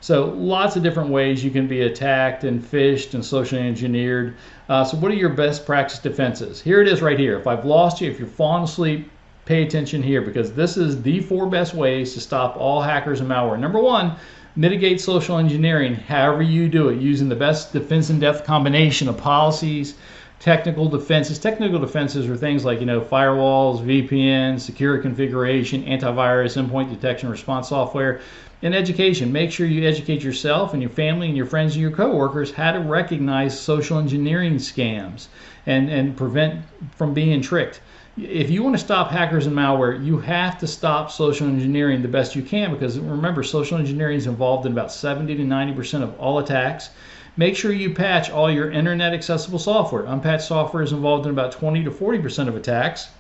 So lots of different ways you can be attacked and phished and socially engineered. So what are your best practice defenses? Here it is right here. If I've lost you, if you're falling asleep, pay attention here, because this is the 4 best ways to stop all hackers and malware. Number 1, mitigate social engineering however you do it, using the best defense in depth combination of policies, technical defenses. Technical defenses are things like, firewalls, VPN, secure configuration, antivirus, endpoint detection response software. In education, make sure you educate yourself and your family and your friends and your coworkers how to recognize social engineering scams and prevent from being tricked. If you want to stop hackers and malware, you have to stop social engineering the best you can, because remember, social engineering is involved in about 70 to 90% of all attacks. Make sure you patch all your internet accessible software. Unpatched software is involved in about 20 to 40% of attacks.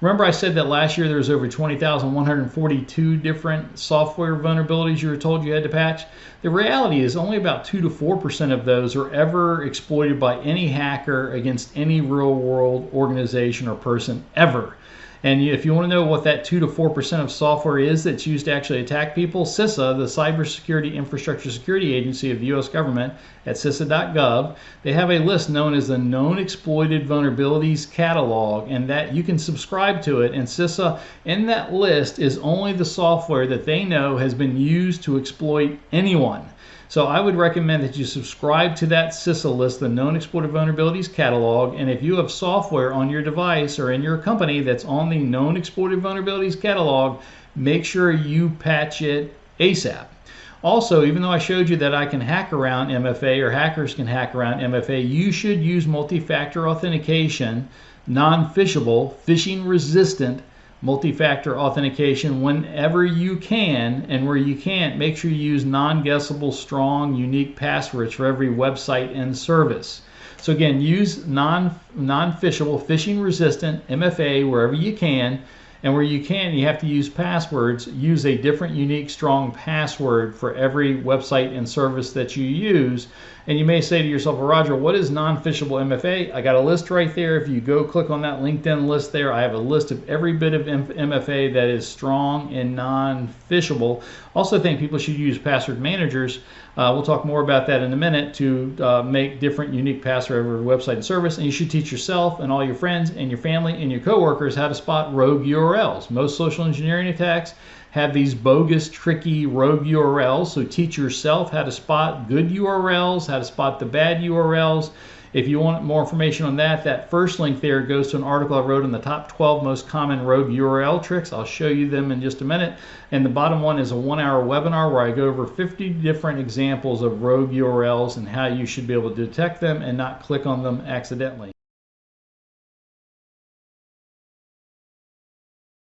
Remember I said that last year there was over 20,142 different software vulnerabilities you were told you had to patch? The reality is only about 2 to 4% of those are ever exploited by any hacker against any real world organization or person ever. And if you want to know what that 2 to 4% of software is that's used to actually attack people, CISA, the Cybersecurity Infrastructure Security Agency of the U.S. government, at CISA.gov, they have a list known as the Known Exploited Vulnerabilities Catalog, and that you can subscribe to it. And CISA, in that list, is only the software that they know has been used to exploit anyone. So I would recommend that you subscribe to that CISA list, the Known Exploited Vulnerabilities Catalog, and if you have software on your device or in your company that's on the Known Exploited Vulnerabilities Catalog, make sure you patch it ASAP. Also, even though I showed you that I can hack around MFA, or hackers can hack around MFA, you should use multi-factor authentication, non-phishable, phishing-resistant multi-factor authentication whenever you can, and where you can't, make sure you use non-guessable, strong, unique passwords for every website and service. So again, use non-phishable, phishing-resistant MFA wherever you can, and where you can, you have to use passwords. Use a different, unique, strong password for every website and service that you use. And you may say to yourself, well, Roger, what is non-phishable MFA? I got a list right there. If you go click on that LinkedIn list there, I have a list of every bit of MFA that is strong and non-phishable. Also think people should use password managers. We'll talk more about that in a minute, to make different unique passwords for every website and service. And you should teach yourself and all your friends and your family and your coworkers how to spot rogue URLs. Most social engineering attacks have these bogus, tricky, rogue URLs. So teach yourself how to spot good URLs, how to spot the bad URLs. If you want more information on that, that first link there goes to an article I wrote on the top 12 most common rogue URL tricks. I'll show you them in just a minute. And the bottom one is a 1-hour webinar where I go over 50 different examples of rogue URLs and how you should be able to detect them and not click on them accidentally.